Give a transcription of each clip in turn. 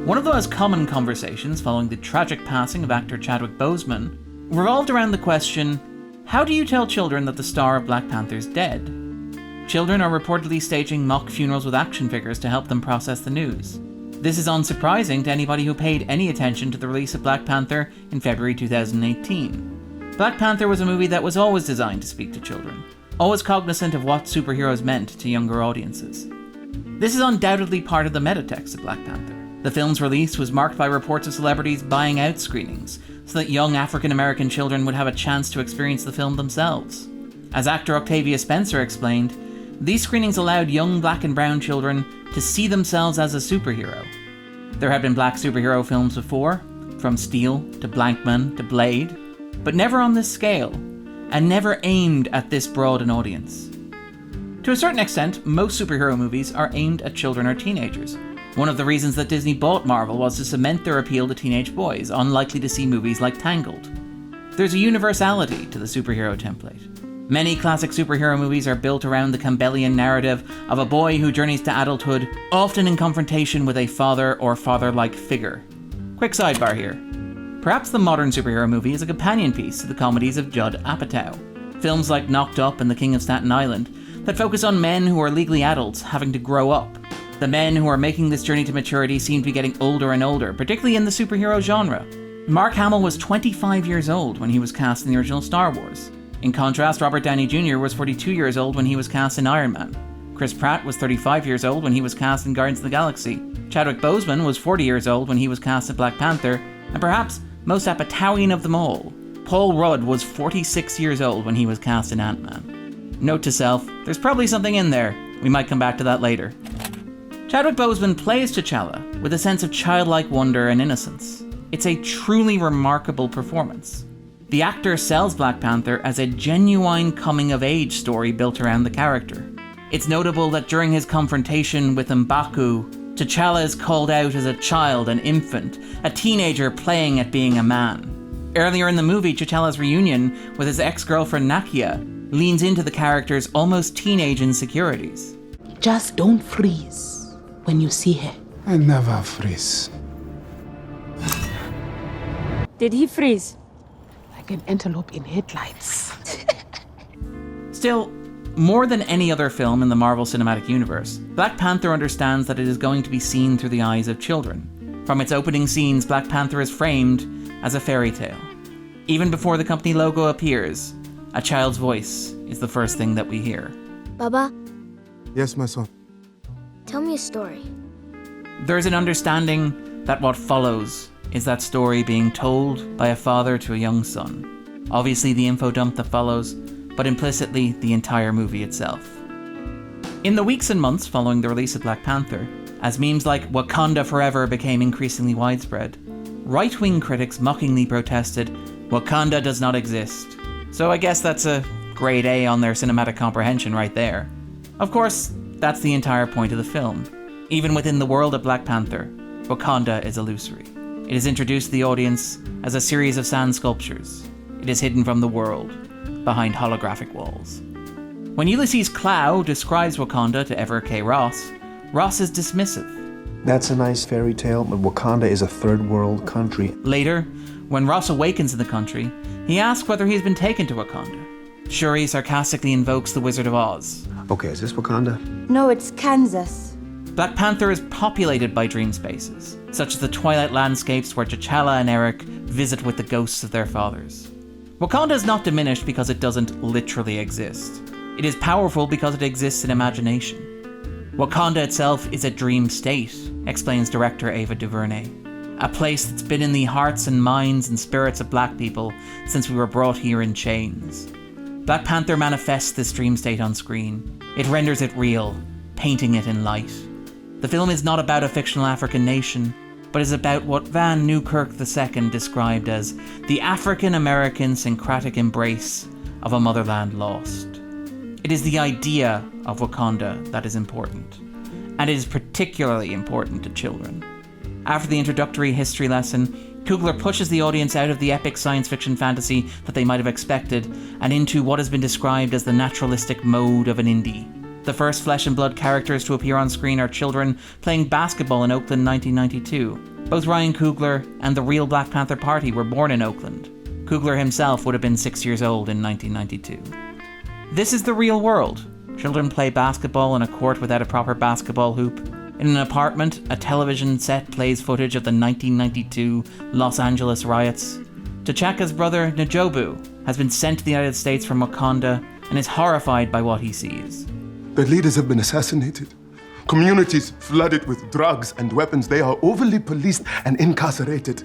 One of the most common conversations following the tragic passing of actor Chadwick Boseman revolved around the question, how do you tell children that the star of Black Panther is dead? Children are reportedly staging mock funerals with action figures to help them process the news. This is unsurprising to anybody who paid any attention to the release of Black Panther in February 2018. Black Panther was a movie that was always designed to speak to children, always cognizant of what superheroes meant to younger audiences. This is undoubtedly part of the metatext of Black Panther. The film's release was marked by reports of celebrities buying out screenings so that young African-American children would have a chance to experience the film themselves. As actor Octavia Spencer explained, these screenings allowed young black and brown children to see themselves as a superhero. There have been black superhero films before, from Steel to Blankman to Blade, but never on this scale, and never aimed at this broad an audience. To a certain extent, most superhero movies are aimed at children or teenagers. One of the reasons that Disney bought Marvel was to cement their appeal to teenage boys, unlikely to see movies like Tangled. There's a universality to the superhero template. Many classic superhero movies are built around the Campbellian narrative of a boy who journeys to adulthood, often in confrontation with a father or father-like figure. Quick sidebar here. Perhaps the modern superhero movie is a companion piece to the comedies of Judd Apatow. Films like Knocked Up and The King of Staten Island that focus on men who are legally adults having to grow up. The men who are making this journey to maturity seem to be getting older and older, particularly in the superhero genre. Mark Hamill was 25 years old when he was cast in the original Star Wars. In contrast, Robert Downey Jr. was 42 years old when he was cast in Iron Man. Chris Pratt was 35 years old when he was cast in Guardians of the Galaxy. Chadwick Boseman was 40 years old when he was cast in Black Panther. And perhaps most Apatowian of them all, Paul Rudd was 46 years old when he was cast in Ant-Man. Note to self, there's probably something in there. We might come back to that later. Chadwick Boseman plays T'Challa with a sense of childlike wonder and innocence. It's a truly remarkable performance. The actor sells Black Panther as a genuine coming-of-age story built around the character. It's notable that during his confrontation with M'Baku, T'Challa is called out as a child, an infant, a teenager playing at being a man. Earlier in the movie, T'Challa's reunion with his ex-girlfriend Nakia leans into the character's almost teenage insecurities. Just don't freeze when you see her. I never freeze. Did he freeze? Like an antelope in headlights. Still, more than any other film in the Marvel Cinematic Universe, Black Panther understands that it is going to be seen through the eyes of children. From its opening scenes, Black Panther is framed as a fairy tale. Even before the company logo appears, a child's voice is the first thing that we hear. Baba, Yes, my son. tell me a story. There's an understanding that what follows is that story being told by a father to a young son. Obviously the info dump that follows, but implicitly the entire movie itself. In the weeks and months following the release of Black Panther, as memes like Wakanda Forever became increasingly widespread, right-wing critics mockingly protested, "Wakanda does not exist." So I guess that's a grade A on their cinematic comprehension right there. Of course, that's the entire point of the film. Even within the world of Black Panther, Wakanda is illusory. It is introduced to the audience as a series of sand sculptures. It is hidden from the world, behind holographic walls. When Ulysses Clow describes Wakanda to Ever K. Ross, Ross is dismissive. That's a nice fairy tale, but Wakanda is a third world country. Later, when Ross awakens in the country, he asks whether he's been taken to Wakanda. Shuri sarcastically invokes the Wizard of Oz. Okay, is this Wakanda? No, it's Kansas. Black Panther is populated by dream spaces, such as the twilight landscapes where T'Challa and Eric visit with the ghosts of their fathers. Wakanda is not diminished because it doesn't literally exist. It is powerful because it exists in imagination. Wakanda itself is a dream state, explains director Ava DuVernay. A place that's been in the hearts and minds and spirits of black people since we were brought here in chains. Black Panther manifests this dream state on screen. It renders it real, painting it in light. The film is not about a fictional African nation, but is about what Van Newkirk II described as the African-American syncretic embrace of a motherland lost. It is the idea of Wakanda that is important, and it is particularly important to children. After the introductory history lesson, Coogler pushes the audience out of the epic science fiction fantasy that they might have expected and into what has been described as the naturalistic mode of an indie. The first flesh and blood characters to appear on screen are children playing basketball in Oakland 1992. Both Ryan Coogler and the real Black Panther Party were born in Oakland. Coogler himself would have been 6 years old in 1992. This is the real world. Children play basketball in a court without a proper basketball hoop. In an apartment, a television set plays footage of the 1992 Los Angeles riots. T'Chaka's brother, N'Jobu, has been sent to the United States from Wakanda and is horrified by what he sees. The leaders have been assassinated. Communities flooded with drugs and weapons. They are overly policed and incarcerated.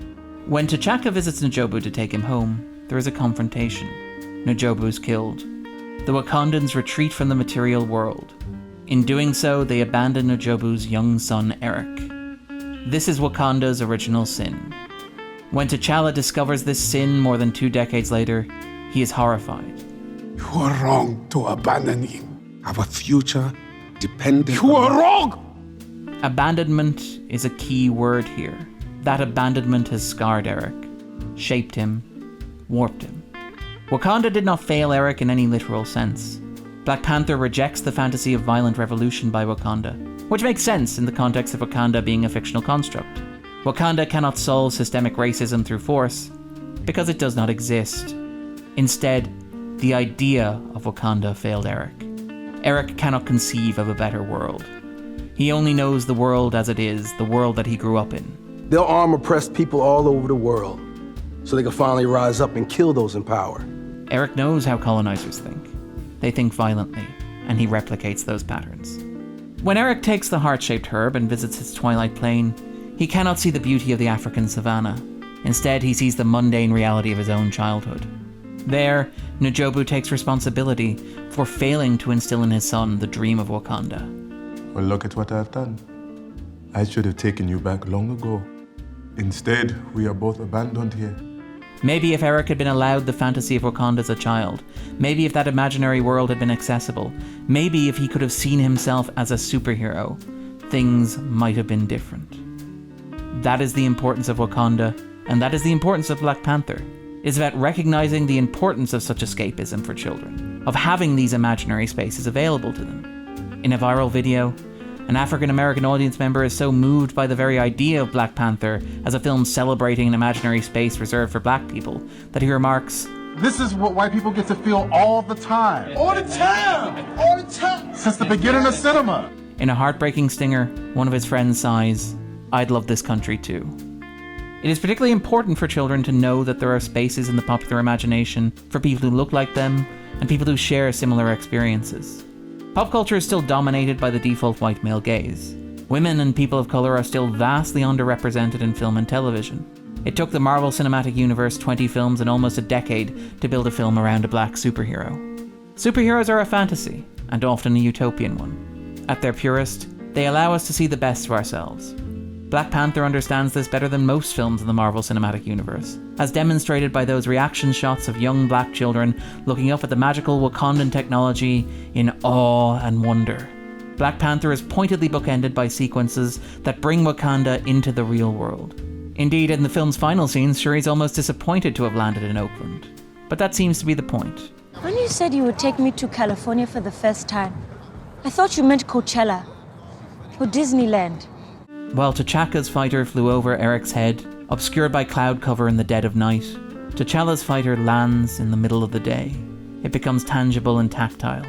When T'Chaka visits N'Jobu to take him home, there is a confrontation. N'Jobu is killed. The Wakandans retreat from the material world. In doing so, they abandon N'Jobu's young son, Eric. This is Wakanda's original sin. When T'Challa discovers this sin more than 2 decades later, he is horrified. You are wrong to abandon him. Our future depended You on... are wrong! Abandonment is a key word here. That abandonment has scarred Eric, shaped him, warped him. Wakanda did not fail Eric in any literal sense. Black Panther rejects the fantasy of violent revolution by Wakanda, which makes sense in the context of Wakanda being a fictional construct. Wakanda cannot solve systemic racism through force, because it does not exist. Instead, the idea of Wakanda failed Eric. Eric cannot conceive of a better world. He only knows the world as it is, the world that he grew up in. They'll arm oppressed people all over the world, so they can finally rise up and kill those in power. Eric knows how colonizers think. They think violently, and he replicates those patterns. When Eric takes the heart-shaped herb and visits its twilight plain, he cannot see the beauty of the African savanna. Instead, he sees the mundane reality of his own childhood. There, N'Jobu takes responsibility for failing to instill in his son the dream of Wakanda. Well, look at what I've done. I should have taken you back long ago. Instead, we are both abandoned here. Maybe if Eric had been allowed the fantasy of Wakanda as a child, maybe if that imaginary world had been accessible, maybe if he could have seen himself as a superhero, things might have been different. That is the importance of Wakanda, and that is the importance of Black Panther. It's about recognizing the importance of such escapism for children, of having these imaginary spaces available to them. In a viral video, an African-American audience member is so moved by the very idea of Black Panther as a film celebrating an imaginary space reserved for black people that he remarks, "This is what white people get to feel all the time. All the time! All the time! Since the beginning of cinema." In a heartbreaking stinger, one of his friends sighs, "I'd love this country too." It is particularly important for children to know that there are spaces in the popular imagination for people who look like them and people who share similar experiences. Pop culture is still dominated by the default white male gaze. Women and people of color are still vastly underrepresented in film and television. It took the Marvel Cinematic Universe 20 films and almost a decade to build a film around a black superhero. Superheroes are a fantasy, and often a utopian one. At their purest, they allow us to see the best of ourselves. Black Panther understands this better than most films in the Marvel Cinematic Universe, as demonstrated by those reaction shots of young black children looking up at the magical Wakandan technology in awe and wonder. Black Panther is pointedly bookended by sequences that bring Wakanda into the real world. Indeed, in the film's final scenes, Shuri's almost disappointed to have landed in Oakland. But that seems to be the point. When you said you would take me to California for the first time, I thought you meant Coachella or Disneyland. While T'Chaka's fighter flew over Eric's head, obscured by cloud cover in the dead of night, T'Challa's fighter lands in the middle of the day. It becomes tangible and tactile.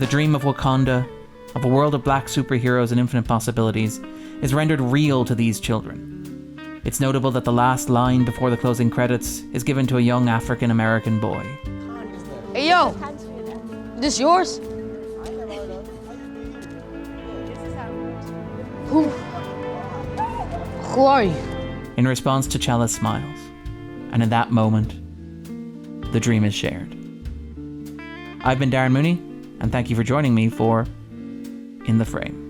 The dream of Wakanda, of a world of black superheroes and infinite possibilities, is rendered real to these children. It's notable that the last line before the closing credits is given to a young African-American boy. Hey yo, this yours? Who are you? In response, T'Challa smiles, and in that moment, the dream is shared. I've been Darren Mooney, and thank you for joining me for In the Frame.